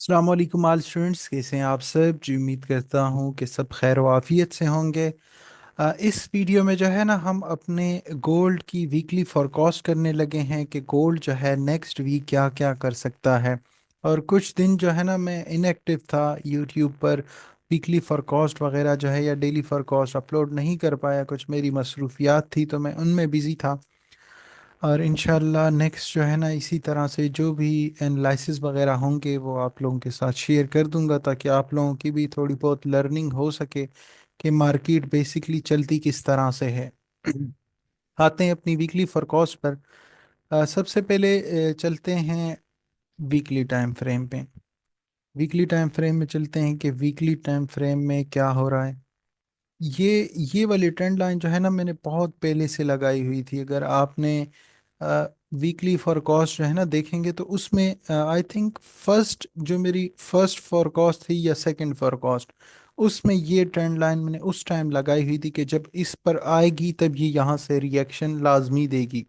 अस्सलाम वालेकुम all students, कैसे हैं आप सब जी। उम्मीद करता हूँ कि सब खैर वाफियत से होंगे। इस वीडियो में जो है ना हम अपने गोल्ड की वीकली फोरकास्ट करने लगे हैं कि गोल्ड जो है नेक्स्ट वीक क्या क्या कर सकता है। और कुछ दिन जो है ना मैं इनएक्टिव था यूट्यूब पर। वीकली फोरकास्ट वगैरह जो है या डेली फोरकास्ट अपलोड नहीं कर पाया, कुछ मेरी मसरूफियात थी तो मैं उनमें बिज़ी था। और इंशाल्लाह नेक्स्ट जो है ना इसी तरह से जो भी एनालिसिस वगैरह होंगे वो आप लोगों के साथ शेयर कर दूंगा, ताकि आप लोगों की भी थोड़ी बहुत लर्निंग हो सके कि मार्केट बेसिकली चलती किस तरह से है। आते हैं अपनी वीकली फोरकास्ट पर। सबसे पहले चलते हैं वीकली टाइम फ्रेम पे। वीकली टाइम फ्रेम में चलते हैं कि वीकली टाइम फ्रेम में क्या हो रहा है। ये वाली ट्रेंड लाइन जो है ना मैंने बहुत पहले से लगाई हुई थी। अगर आपने वीकली फॉरकास्ट जो है ना देखेंगे तो उसमें आई थिंक फर्स्ट जो मेरी फर्स्ट फॉरकास्ट थी या सेकंड फॉरकास्ट, उसमें ये ट्रेंड लाइन मैंने उस टाइम लगाई हुई थी कि जब इस पर आएगी तब ये यहाँ से रिएक्शन लाजमी देगी।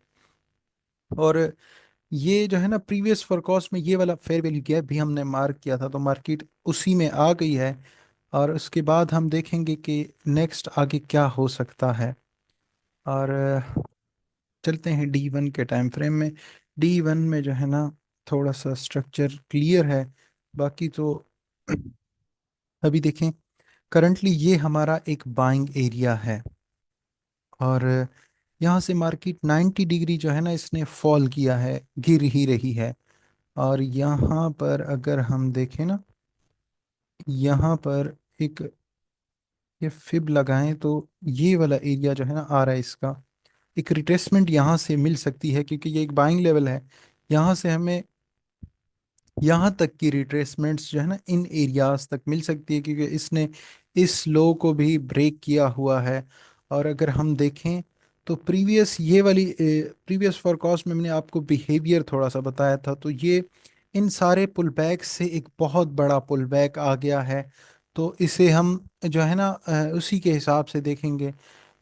और ये जो है ना प्रीवियस फॉरकास्ट में ये वाला फेयर वैल्यू गैप भी हमने मार्क किया था, तो मार्केट उसी में आ गई है। और उसके बाद हम देखेंगे कि नेक्स्ट आगे क्या हो सकता है। और चलते हैं D1 के टाइम फ्रेम में। D1 में जो है ना थोड़ा सा स्ट्रक्चर क्लियर है। बाकी तो अभी देखें, करंटली ये हमारा एक बाइंग एरिया है। और यहाँ से मार्केट 90 डिग्री जो है ना इसने फॉल किया है, गिर ही रही है। और यहाँ पर अगर हम देखें ना, यहाँ पर एक ये फिब लगाएं तो ये वाला एरिया जो है ना आ रहा है इसका एक रिट्रेसमेंट यहाँ से मिल सकती है, क्योंकि ये एक बाइंग लेवल है। यहाँ से हमें यहाँ तक की रिट्रेसमेंट्स जो है ना इन एरियाज तक मिल सकती है, क्योंकि इसने इस लो को भी ब्रेक किया हुआ है। और अगर हम देखें तो प्रीवियस फोरकास्ट में मैंने आपको बिहेवियर थोड़ा सा बताया था, तो ये इन सारे पुल बैक से एक बहुत बड़ा पुल बैक आ गया है। तो इसे हम जो है ना उसी के हिसाब से देखेंगे।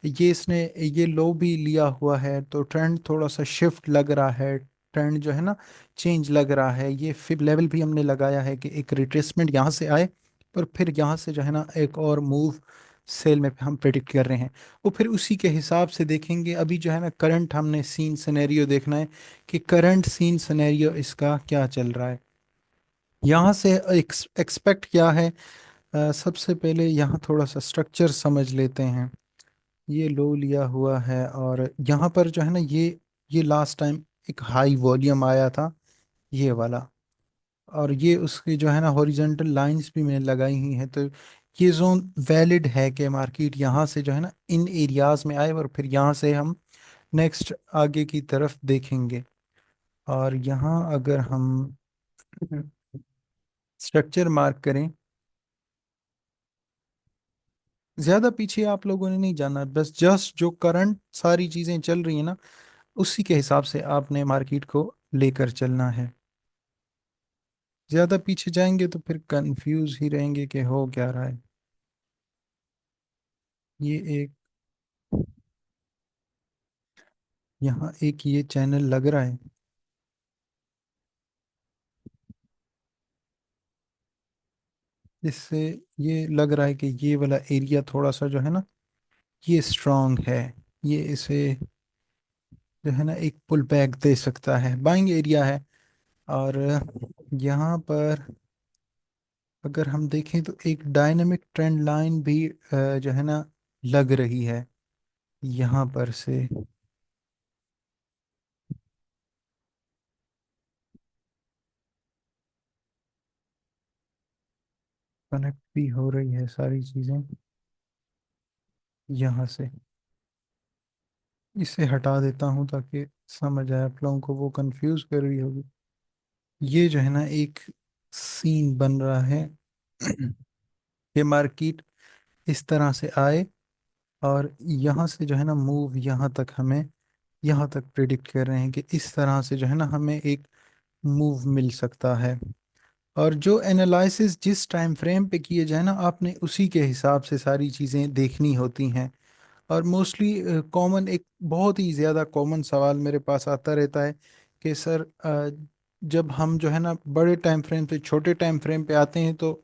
ये इसने ये लो भी लिया हुआ है, तो ट्रेंड थोड़ा सा शिफ्ट लग रहा है। ट्रेंड जो है ना चेंज लग रहा है। ये फिब लेवल भी हमने लगाया है कि एक रिट्रेसमेंट यहाँ से आए और फिर यहाँ से जो है ना एक और मूव सेल में हम प्रेडिक्ट कर रहे हैं। वो फिर उसी के हिसाब से देखेंगे। अभी जो है ना करंट हमने सीन सिनेरियो देखना है कि करंट सीन सिनेरियो इसका क्या चल रहा है। यहाँ से एक्सपेक्ट क्या है। सबसे पहले यहाँ थोड़ा सा स्ट्रक्चर समझ लेते हैं। ये लो लिया हुआ है और यहाँ पर जो है ना ये लास्ट टाइम एक हाई वॉल्यूम आया था, ये वाला। और ये उसकी जो है ना हॉरिजॉन्टल लाइंस भी मैंने लगाई हुई हैं, तो ये जोन वैलिड है कि मार्केट यहाँ से जो है ना इन एरियाज में आए और फिर यहाँ से हम नेक्स्ट आगे की तरफ देखेंगे। और यहाँ अगर हम स्ट्रक्चर मार्क करें, ज़्यादा पीछे आप लोगों ने नहीं जाना, बस जस्ट जो करंट सारी चीज़ें चल रही हैं ना उसी के हिसाब से आपने मार्केट को लेकर चलना है। ज़्यादा पीछे जाएंगे तो फिर कंफ्यूज ही रहेंगे कि हो क्या रहा है। ये एक यहाँ एक ये चैनल लग रहा है, इससे ये लग रहा है कि ये वाला एरिया थोड़ा सा जो है ना ये स्ट्रांग है। ये इसे जो है ना एक पुल बैक दे सकता है, बाइंग एरिया है। और यहाँ पर अगर हम देखें तो एक डायनामिक ट्रेंड लाइन भी जो है ना लग रही है यहाँ पर से। कनेक्ट भी हो रही है सारी चीज़ें यहाँ से। इसे हटा देता हूँ ताकि समझ आए आप लोगों को, वो कंफ्यूज कर रही होगी। ये जो है ना एक सीन बन रहा है ये मार्केट इस तरह से आए और यहाँ से जो है ना मूव यहाँ तक हमें यहाँ तक प्रिडिक्ट कर रहे हैं कि इस तरह से जो है ना हमें एक मूव मिल सकता है। और जो एनालिसिस जिस टाइम फ्रेम पे किए जाए ना आपने उसी के हिसाब से सारी चीज़ें देखनी होती हैं। और मोस्टली कॉमन एक बहुत ही ज़्यादा कॉमन सवाल मेरे पास आता रहता है कि सर जब हम जो है ना बड़े टाइम फ्रेम से छोटे टाइम फ्रेम पे आते हैं तो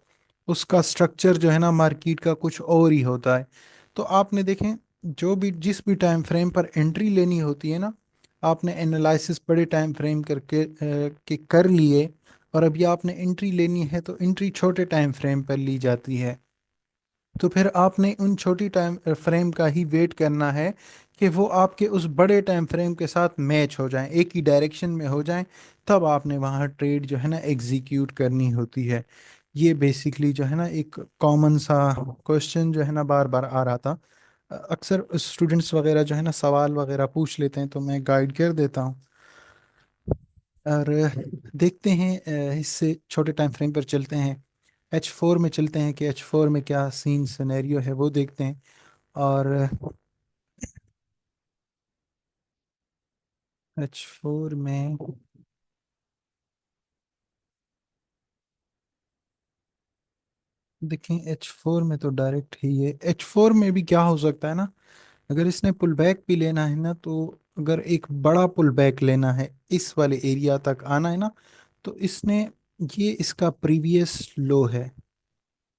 उसका स्ट्रक्चर जो है ना मार्केट का कुछ और ही होता है। तो आपने देखें, जो भी जिस भी टाइम फ्रेम पर एंट्री लेनी होती है ना, आपने एनालिसिस बड़े टाइम फ्रेम करके के कर लिए, और अभी आपने एंट्री लेनी है तो एंट्री छोटे टाइम फ्रेम पर ली जाती है। तो फिर आपने उन छोटी टाइम फ्रेम का ही वेट करना है कि वो आपके उस बड़े टाइम फ्रेम के साथ मैच हो जाएं, एक ही डायरेक्शन में हो जाएं। तब आपने वहाँ ट्रेड जो है ना एग्जीक्यूट करनी होती है। ये बेसिकली जो है ना एक कॉमन सा क्वेश्चन जो है ना बार बार आ रहा था। अक्सर स्टूडेंट्स वगैरह जो है ना सवाल वगैरह पूछ लेते हैं, तो मैं गाइड कर देता हूँ। और देखते हैं, इससे छोटे टाइम फ्रेम पर चलते हैं, H4 में चलते हैं कि H4 में क्या सीन सिनेरियो है वो देखते हैं। और H4 में देखें, H4 में तो डायरेक्ट ही है। H4 में भी क्या हो सकता है ना, अगर इसने पुल बैक भी लेना है ना, तो अगर एक बड़ा पुल बैक लेना है, इस वाले एरिया तक आना है ना, तो इसने, ये इसका प्रीवियस लो है,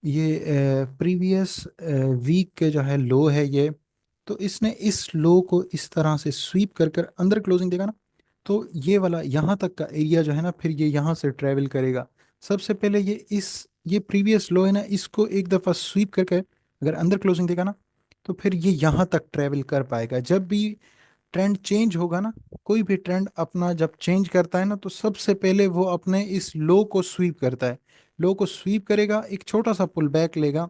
ये प्रीवियस वीक के जो है लो है ये। तो इसने इस लो को इस तरह से स्वीप कर कर अंदर क्लोजिंग देगा ना, तो ये वाला यहाँ तक का एरिया जो है ना, फिर ये यहाँ से ट्रेवल करेगा। सबसे पहले ये प्रीवियस लो है ना, इसको एक दफ़ा स्वीप करके अगर अंदर क्लोजिंग देगा ना, तो फिर ये यहाँ तक ट्रेवल कर पाएगा। जब भी ट्रेंड चेंज होगा ना, कोई भी ट्रेंड अपना जब चेंज करता है ना, तो सबसे पहले वो अपने इस लो को स्वीप करता है। लो को स्वीप करेगा, एक छोटा सा पुल बैक लेगा।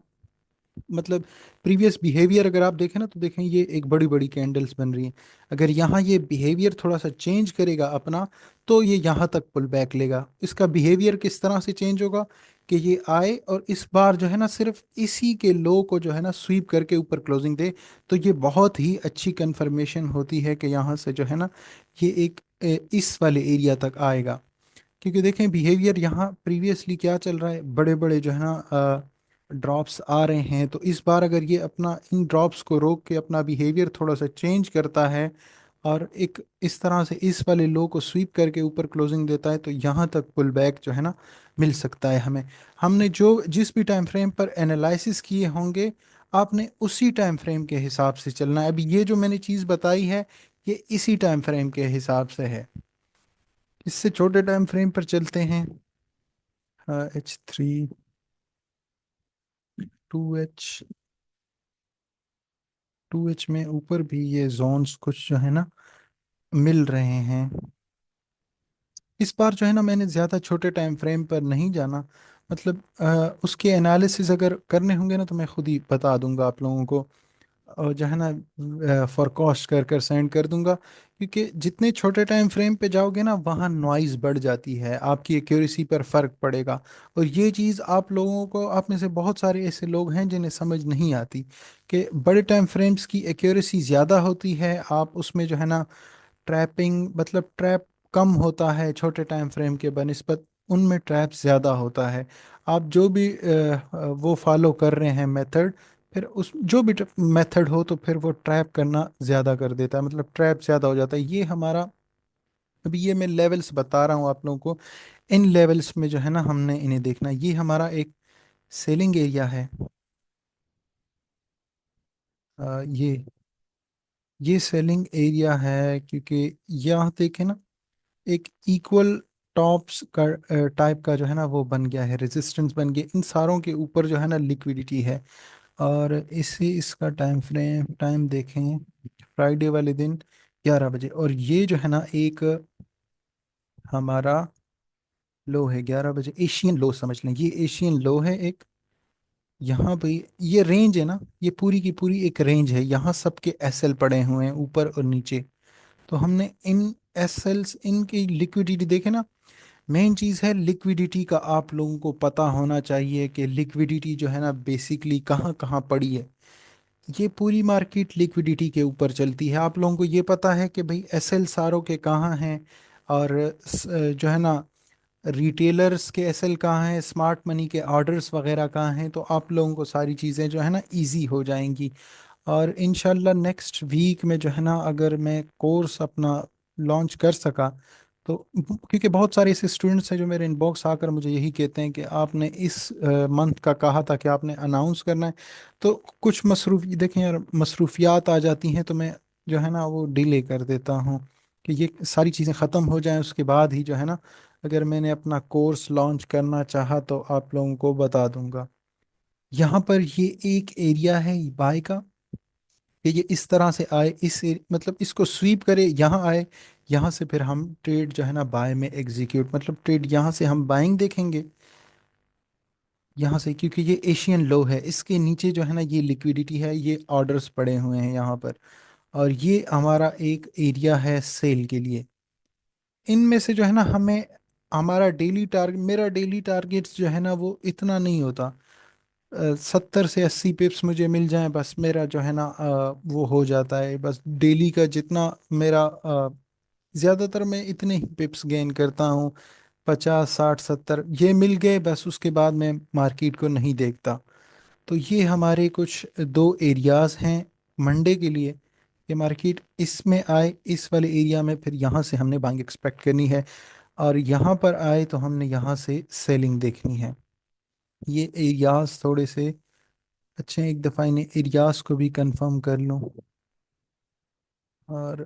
मतलब प्रीवियस बिहेवियर अगर आप देखें ना, तो देखें ये एक बड़ी बड़ी कैंडल्स बन रही हैं। अगर यहाँ ये बिहेवियर थोड़ा सा चेंज करेगा अपना, तो ये यहाँ तक पुल बैक लेगा। इसका बिहेवियर किस तरह से चेंज होगा कि ये आए और इस बार जो है ना सिर्फ इसी के लो को जो है ना स्वीप करके ऊपर क्लोजिंग दे। तो ये बहुत ही अच्छी कंफर्मेशन होती है कि यहाँ से जो है ना ये एक इस वाले एरिया तक आएगा। क्योंकि देखें बिहेवियर यहाँ प्रीवियसली क्या चल रहा है, बड़े बड़े जो है ना ड्रॉप्स आ रहे हैं। तो इस बार अगर ये अपना इन ड्रॉप्स को रोक के अपना बिहेवियर थोड़ा सा चेंज करता है और एक इस तरह से इस वाले लो को स्वीप करके ऊपर क्लोजिंग देता है, तो यहाँ तक पुल बैक जो है ना मिल सकता है हमें। हमने जो जिस भी टाइम फ्रेम पर एनालिसिस किए होंगे, आपने उसी टाइम फ्रेम के हिसाब से चलना है। अभी ये जो मैंने चीज़ बताई है, ये इसी टाइम फ्रेम के हिसाब से है। इससे छोटे टाइम फ्रेम पर चलते हैं। H3, 2H, 2H में ऊपर भी ये जोन्स कुछ जो है ना मिल रहे हैं। इस बार जो है ना मैंने ज़्यादा छोटे टाइम फ्रेम पर नहीं जाना। मतलब उसके एनालिसिस अगर करने होंगे ना, तो मैं खुद ही बता दूंगा आप लोगों को, और जो है ना फॉरकास्ट कर कर सेंड कर दूंगा। क्योंकि जितने छोटे टाइम फ्रेम पे जाओगे ना, वहाँ नॉइज़ बढ़ जाती है, आपकी एक्यूरेसी पर फर्क पड़ेगा। और ये चीज़ आप लोगों को, आप में से बहुत सारे ऐसे लोग हैं जिन्हें समझ नहीं आती कि बड़े टाइम फ्रेम्स की एक्यूरेसी ज़्यादा होती है। आप उसमें जो है ना ट्रैपिंग, मतलब ट्रैप कम होता है छोटे टाइम फ्रेम के बनिस्बत, उनमें ट्रैप ज़्यादा होता है। आप जो भी वो फॉलो कर रहे हैं मेथड, फिर उस जो भी मेथड हो, तो फिर वो ट्रैप करना ज़्यादा कर देता है, मतलब ट्रैप ज़्यादा हो जाता है। ये हमारा, अभी ये मैं लेवल्स बता रहा हूँ आप लोगों को, इन लेवल्स में जो है ना हमने इन्हें देखना है। ये हमारा एक सेलिंग एरिया है। ये सेलिंग एरिया है, क्योंकि यहाँ देखें ना, एक इक्वल टॉप्स का टाइप का जो है ना वो बन गया है, रेजिस्टेंस बन गया, इन सारों के ऊपर जो है ना लिक्विडिटी है। और इसी इसका टाइम फ्रेम टाइम देखें, फ्राइडे वाले दिन 11 बजे, और ये जो है ना एक हमारा लो है 11 बजे, एशियन लो समझ लें, ये एशियन लो है एक। यहाँ पे ये रेंज है ना, ये पूरी की पूरी एक रेंज है, यहाँ सबके एसएल पड़े हुए हैं ऊपर और नीचे। तो हमने इन एसएल्स, इनकी लिक्विडिटी देखे ना। मेन चीज़ है लिक्विडिटी का, आप लोगों को पता होना चाहिए कि लिक्विडिटी जो है ना बेसिकली कहाँ कहाँ पड़ी है। ये पूरी मार्केट लिक्विडिटी के ऊपर चलती है। आप लोगों को ये पता है कि भाई एसएल सारों के कहाँ हैं, और जो है ना रिटेलर्स के एसएल कहाँ हैं, स्मार्ट मनी के ऑर्डर्स वगैरह कहाँ हैं। तो आप लोगों को सारी चीज़ें जो है ना इजी हो जाएंगी। और इंशाल्लाह नेक्स्ट वीक में जो है ना, अगर मैं कोर्स अपना लॉन्च कर सका, तो क्योंकि बहुत सारे ऐसे स्टूडेंट्स हैं जो मेरे इनबॉक्स आकर मुझे यही कहते हैं कि आपने इस मंथ का कहा था कि आपने अनाउंस करना है, तो कुछ मसरूफ देखें यार, मसरूफियात आ जाती हैं, तो मैं जो है ना वो डिले कर देता हूँ कि ये सारी चीज़ें ख़त्म हो जाएं, उसके बाद ही जो है ना अगर मैंने अपना कोर्स लॉन्च करना चाहा तो आप लोगों को बता दूंगा। यहाँ पर ये एक एरिया है बाय का, कि ये इस तरह से आए, मतलब इसको स्वीप करे, यहाँ आए, यहाँ से फिर हम ट्रेड जो है ना बाय में एग्जीक्यूट, मतलब ट्रेड यहाँ से हम बाइंग देखेंगे, यहाँ से, क्योंकि ये एशियन लो है, इसके नीचे जो है ना ये लिक्विडिटी है, ये ऑर्डर्स पड़े हुए हैं यहाँ पर, और ये हमारा एक एरिया है सेल के लिए। इनमें से जो है ना हमें, हमारा डेली टारगेट, मेरा डेली टारगेट्स जो है ना वो इतना नहीं होता, 70 से 80 पिप्स मुझे मिल जाएं बस, मेरा जो है ना वो हो जाता है बस डेली का जितना मेरा, ज़्यादातर मैं इतने ही पिप्स गेन करता हूँ, 50 60 70 ये मिल गए बस, उसके बाद मैं मार्केट को नहीं देखता। तो ये हमारे कुछ दो एरियाज हैं मंडे के लिए, कि मार्केट इसमें आए इस वाले एरिया में, फिर यहाँ से हमने बाइंग एक्सपेक्ट करनी है, और यहाँ पर आए तो हमने यहाँ से सेलिंग देखनी है। ये एरियाज थोड़े से अच्छे हैं, एक दफ़ा इन्हें एरियाज को भी कंफर्म कर लूँ। और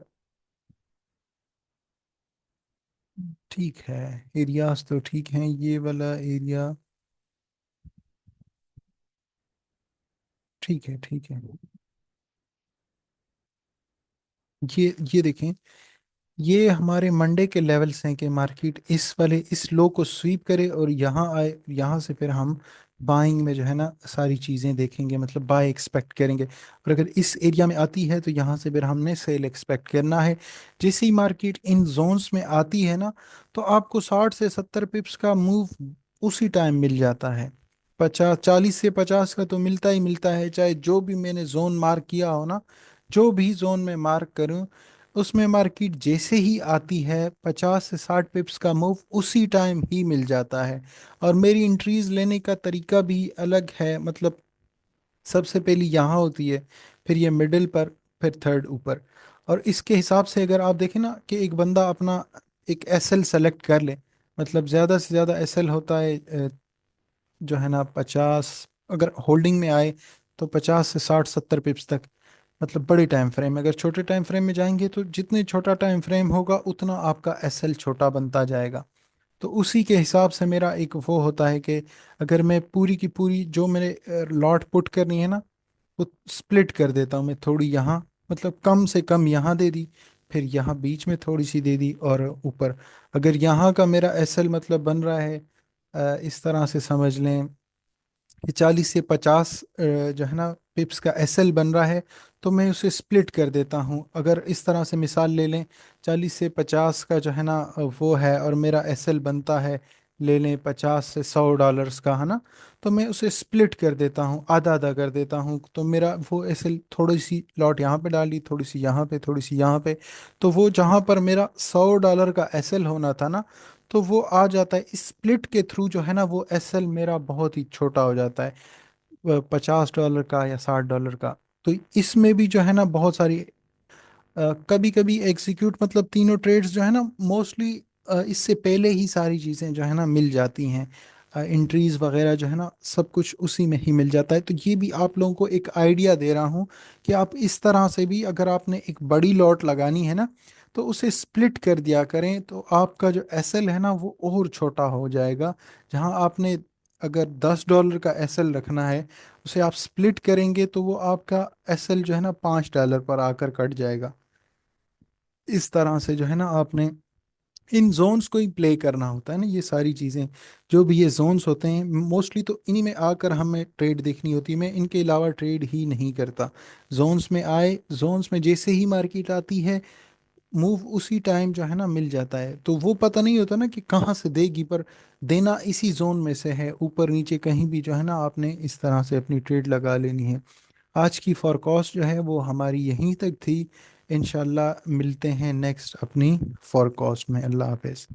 ठीक है, एरियाज तो ठीक हैं, ये वाला एरिया ठीक है, ठीक है। ये देखें, ये हमारे मंडे के लेवल्स हैं कि मार्केट इस वाले इस लो को स्वीप करे और यहाँ आए, यहाँ से फिर हम बाइंग में जो है ना सारी चीज़ें देखेंगे, मतलब बाय एक्सपेक्ट करेंगे, और अगर इस एरिया में आती है तो यहाँ से फिर हमने सेल एक्सपेक्ट करना है। जैसे ही मार्केट इन जोन्स में आती है ना, तो आपको 60 से 70 पिप्स का मूव उसी टाइम मिल जाता है। 40 से 50 का तो मिलता ही मिलता है, चाहे जो भी मैंने जोन मार्क किया हो ना, जो भी जोन में मार्क करूं, उसमें मार्केट जैसे ही आती है 50 से 60 पिप्स का मूव उसी टाइम ही मिल जाता है। और मेरी इंट्रीज लेने का तरीका भी अलग है, मतलब सबसे पहली यहाँ होती है, फिर ये मिडिल पर, फिर थर्ड ऊपर। और इसके हिसाब से अगर आप देखें ना कि एक बंदा अपना एक एसएल सेलेक्ट कर ले, मतलब ज़्यादा से ज़्यादा एसएल होता है जो है ना 50, अगर होल्डिंग में आए तो 50 से 60 70 पिप्स तक, मतलब बड़े टाइम फ्रेम में। अगर छोटे टाइम फ्रेम में जाएंगे तो जितने छोटा टाइम फ्रेम होगा उतना आपका एसएल छोटा बनता जाएगा। तो उसी के हिसाब से मेरा एक वो होता है कि अगर मैं पूरी की पूरी जो मेरे लॉट पुट करनी है ना, वो स्प्लिट कर देता हूँ मैं, थोड़ी यहाँ, मतलब कम से कम यहाँ दे दी, फिर यहाँ बीच में थोड़ी सी दे दी, और ऊपर अगर यहाँ का मेरा एसएल मतलब बन रहा है, इस तरह से समझ लें कि 40 से 50 जो है ना पिप्स का एसएल बन रहा है, तो मैं उसे स्प्लिट कर देता हूँ। अगर इस तरह से मिसाल ले लें, 40 से 50 का जो है ना वो है, और मेरा एसएल बनता है, ले लें $50 से 100 का, है ना, तो मैं उसे स्प्लिट कर देता हूँ, आधा आधा कर देता हूँ, तो मेरा वो एसएल थोड़ी सी लॉट यहाँ पे डाली, थोड़ी सी यहाँ पे, थोड़ी सी यहाँ पे, तो वो जहाँ पर मेरा $100 का एसएल होना था ना, तो वो आ जाता है इस स्प्लिट के थ्रू, जो है ना वो एसएल मेरा बहुत ही छोटा हो जाता है, $50 का या $60 का। तो इसमें भी जो है ना बहुत सारी, कभी कभी एग्जीक्यूट, मतलब तीनों ट्रेड्स जो है ना मोस्टली इससे पहले ही सारी चीज़ें जो है ना मिल जाती हैं, एंट्रीज वगैरह जो है ना सब कुछ उसी में ही मिल जाता है। तो ये भी आप लोगों को एक आइडिया दे रहा हूँ कि आप इस तरह से भी, अगर आपने एक बड़ी लॉट लगानी है ना, तो उसे स्प्लिट कर दिया करें, तो आपका जो एसएल है ना वो और छोटा हो जाएगा। जहाँ आपने अगर $10 का एसएल रखना है, उसे आप स्प्लिट करेंगे तो वो आपका एसएल जो है ना $5 पर आकर कट जाएगा। इस तरह से जो है ना आपने इन जोन्स को ही प्ले करना होता है ना, ये सारी चीज़ें जो भी ये जोन्स होते हैं मोस्टली, तो इन्हीं में आकर हमें ट्रेड देखनी होती है। मैं इनके अलावा ट्रेड ही नहीं करता। जोन्स में आए, जोन्स में जैसे ही मार्केट आती है, मूव उसी टाइम जो है ना मिल जाता है, तो वो पता नहीं होता ना कि कहाँ से देगी, पर देना इसी जोन में से है, ऊपर नीचे कहीं भी जो है ना आपने इस तरह से अपनी ट्रेड लगा लेनी है। आज की फॉरकास्ट जो है वो हमारी यहीं तक थी। इंशाल्लाह मिलते हैं नेक्स्ट अपनी फॉरकास्ट में। अल्लाह हाफिज़।